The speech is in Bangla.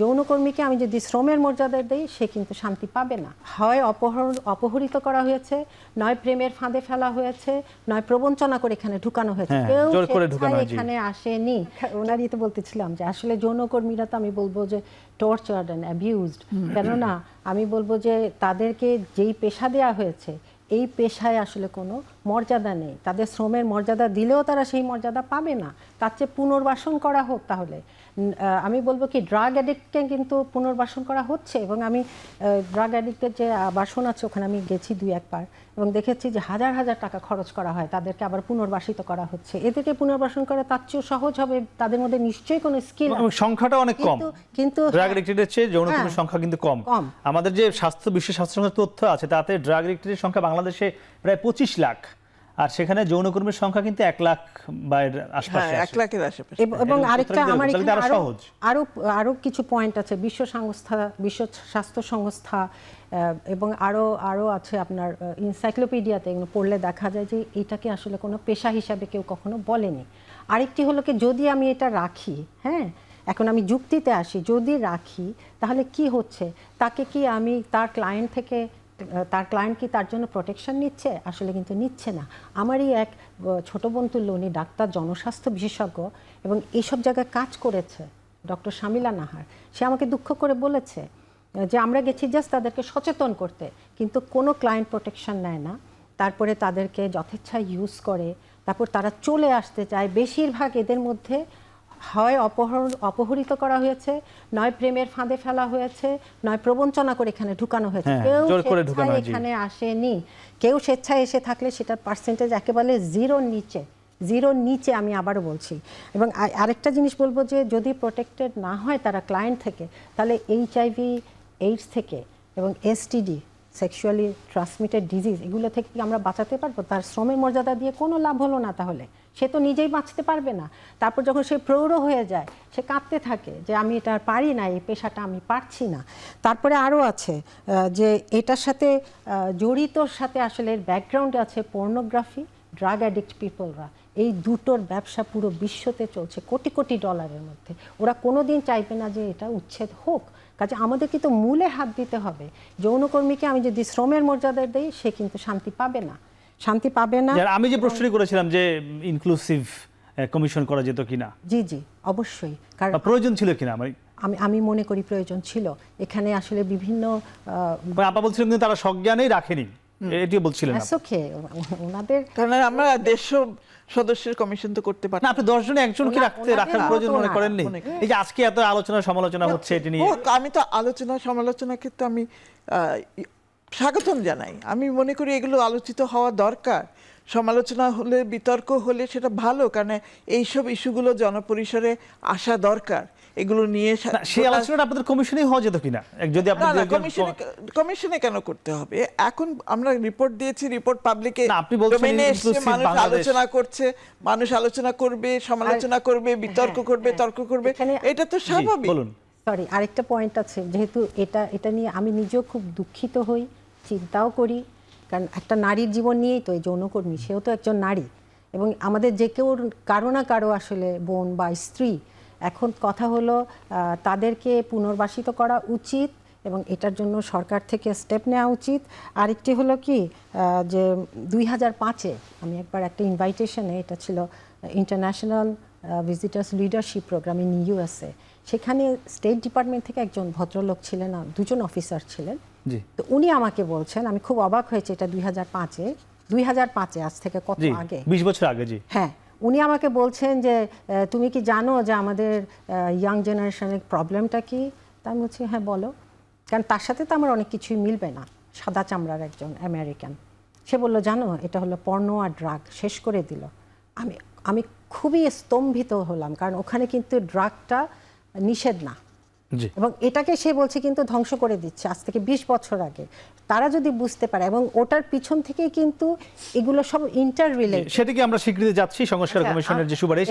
যৌনকর্মীকে আমি যদি শ্রমের মর্যাদা দেই সে কিন্তু শান্তি পাবে না। হয় অপহরিত করা হয়েছে, নয় প্রেমের ফাঁদে ফেলা হয়েছে, নয় প্রবঞ্চনা করে এখানে ঢুকানো হয়েছে, কেউ এখানে আসেনি। ওনারই তো বলতেছিলাম যে আসলে যৌনকর্মীরা তো আমি বলবো যে টর্চার্ড অ্যান্ড অ্যাবিউজড। কেননা আমি বলবো যে তাদেরকে যেই পেশা দেওয়া হয়েছে এই পেশায় আসলে কোনো মর্যাদা নেই। তাদের শ্রমের মর্যাদা দিলেও তারা সেই মর্যাদা পাবে না। তার চেয়ে পুনর্বাসন করা হোক। তাহলে আমি বলবো কি ড্রাগ অ্যাডিক্টকে কিন্তু পুনর্বাসন করা হচ্ছে, এবং আমি ড্রাগ অ্যাডিক্টের যে বাসন আছে ওখানে আমি গেছি 2-1 বার এবং দেখেছি যে হাজার হাজার টাকা খরচ করা হয়, তাদেরকে আবার পুনর্বাসিত করা হচ্ছে। এদেরকে পুনর্বাসন করা তার চেয়েও সহজ হবে, তাদের মধ্যে নিশ্চয়ই কোনো স্কিল। সংখ্যাটা অনেক কম, কিন্তু ড্রাগ অ্যাডিক্টেডের চেয়ে যৌনকর্মীর সংখ্যা কিন্তু কম। আমাদের যে বিশ্ব স্বাস্থ্য সংস্থার তথ্য আছে তাতে ড্রাগ অ্যাডিক্টেডের সংখ্যা বাংলাদেশে প্রায় 25 লাখ, আর সেখানে যৌনকর্মীর সংখ্যা কিন্তু 1 লাখ বা আশপাশে, 1 লাখের আশেপাশে। এবং আরেকটা আমার এখানে আরো কিছু পয়েন্ট আছে। বিশ্ব স্বাস্থ্য সংস্থা এবং আরো আছে আপনার এনসাইক্লোপিডিয়াতে, এগুলো পড়লে দেখা যায় যে এটাকে আসলে কোনো পেশা হিসাবে কেউ কখনো বলেনি। আরেকটি হলো কি, যদি আমি এটা রাখি, হ্যাঁ, এখন আমি যুক্তিতে আসি, যদি রাখি তাহলে কি হচ্ছে, তাকে কি আমি তার ক্লায়েন্ট কি তার জন্য প্রোটেকশন নিচ্ছে? আসলে কিন্তু নিচ্ছে না। আমারই এক ছোট বোন তুল্য, উনি ডাক্তার, জনস্বাস্থ্য বিশেষজ্ঞ এবং এইসব জায়গায় কাজ করেছে, ডক্টর শামিলা নাহার। সে আমাকে দুঃখ করে বলেছে যে আমরা গেছি জাস্ট তাদেরকে সচেতন করতে, কিন্তু কোনো ক্লায়েন্ট প্রোটেকশন নেয় না। তারপরে তাদেরকে যথেচ্ছা ইউজ করে, তারপর তারা চলে আসতে চায়। বেশিরভাগ এদের মধ্যে হয় অপহরিত করা হয়েছে, নয় প্রেমের ফাঁদে ফেলা হয়েছে, নয় প্রবঞ্চনা করে এখানে ঢুকানো হয়েছে। কেউ এখানে আসেনি। কেউ স্বেচ্ছায় এসে থাকলে সেটার পার্সেন্টেজ একেবারে জিরোর নিচে, আমি আবারও বলছি। এবং আরেকটা জিনিস বলবো যে যদি প্রোটেক্টেড না হয় তারা ক্লায়েন্ট থেকে, তাহলে HIV, এইডস থেকে এবং STD, সেক্সুয়ালি ট্রান্সমিটেড ডিজিজ, এগুলো থেকে কি আমরা বাঁচাতে পারবো? তার শ্রমের মর্যাদা দিয়ে কোনো লাভ হলো না। তাহলে সে তো নিজেই বাঁচতে পারবে না। তারপর যখন সে প্রৌঢ় হয়ে যায়, সে কাঁদতে থাকে যে আমি এটা আর পারি না, এই পেশাটা আমি পারছি না। তারপরে আরও আছে যে এটার সাথে জড়িতর সাথে আসলে এর ব্যাকগ্রাউন্ডে আছে পর্নোগ্রাফি, ড্রাগ অ্যাডিক্ট পিপলরা। এই দুটোর ব্যবসা পুরো বিশ্বতে চলছে কোটি কোটি ডলারের মধ্যে। ওরা কোনো দিন চাইবে না যে এটা উচ্ছেদ হোক। কাজে আমাদের কিন্তু মূলে হাত দিতে হবে। যৌনকর্মীকে আমি যদি শ্রমের মর্যাদা দেই সে কিন্তু শান্তি পাবে না। আমি যে প্রশ্নটি করেছিলাম যে ইনক্লুসিভ কমিশন করা যেত কিনা, জি অবশ্যই, কারণ প্রয়োজন ছিল কিনা আমি মনে করি প্রয়োজন ছিল। এখানে আসলে বিভিন্ন আপা বলছিলেন কিন্তু তারা সজ্ঞানেই রাখেনি, এটিও বলছিলেন ওনাদের, কারণ আমরা 150 সদস্যের কমিশন তো করতে পারি না। আপনি 10 জনে একজনকে রাখার প্রয়োজন মনে করেননি? এই যে আজকে এত আলোচনা সমালোচনা হচ্ছে এটি নিয়ে, আমি তো আলোচনা সমালোচনাকে তো আমি স্বাগতম জানাই। আমি মনে করি এগুলো আলোচিত হওয়া দরকার। সমালোচনা হলে, বিতর্ক হলে সেটা ভালো, কারণ এইসব ইস্যুগুলো জনপরিসরে আসা দরকার। এগুলো নিয়ে সেই আলোচনাটা আপনাদের কমিশনেই হওয়া যেত কিনা? যদি কমিশনে কেন করতে হবে? এখন আমরা রিপোর্ট দিয়েছি, রিপোর্ট পাবলিকে মানুষ আলোচনা করছে, মানুষ আলোচনা করবে, সমালোচনা করবে, বিতর্ক করবে, তর্ক করবে, এটা তো স্বাভাবিক। সরি, আরেকটা পয়েন্ট আছে, যেহেতু এটা নিয়ে আমি নিজেও খুব দুঃখিত হই, চিন্তাও করি, কারণ একটা নারীর জীবন নিয়েই তো এই যৌনকর্মী, সেও তো একজন নারী, এবং আমাদের যে কেউ কারো না কারো আসলে বোন বা স্ত্রী। এখন কথা হলো তাদেরকে পুনর্বাসিত করা উচিত এবং এটার জন্য সরকার থেকে স্টেপ নেওয়া উচিত। আরেকটি হলো কি যে 2005-এ আমি একবার একটা ইনভাইটেশনে, এটা ছিল international visitors leadership program in USA, সেখানে স্টেট ডিপার্টমেন্ট থেকে একজন ভদ্রলোক ছিলেন, 2জন অফিসার ছিলেন। তো উনি আমাকে বলছেন, আমি খুব অবাক হয়েছে, এটা 2005-এ, আজ থেকে কত আগে, 20 বছর আগে। জি হ্যাঁ, উনি আমাকে বলছেন যে তুমি কি জানো যে আমাদের ইয়াং জেনারেশনের প্রবলেমটা কি? তা আমি বলছি হ্যাঁ বলো, কারণ তার সাথে তো আমার অনেক কিছুই মিলবে না। সাদা চামড়ার একজন আমেরিকান, সে বললো জানো এটা হলো পর্নো আর ড্রাগ, শেষ করে দিল। আমি খুবই স্তম্ভিত হলাম, কারণ ওখানে কিন্তু ড্রাগটা নিষেধ না, এবং এটাকে সে বলছে কিন্তু ধ্বংস করে দিচ্ছে আজ থেকে 20 বছর আগে। তারা যদি বুঝতে পারে, এবং ওটার পিছন থেকে কিন্তু এগুলো সব ইন্টার রিলেটেড। সেটাকে আমরা স্বীকৃতি যাচ্ছি সংস্কার কমিশনের যে সুপারিশ।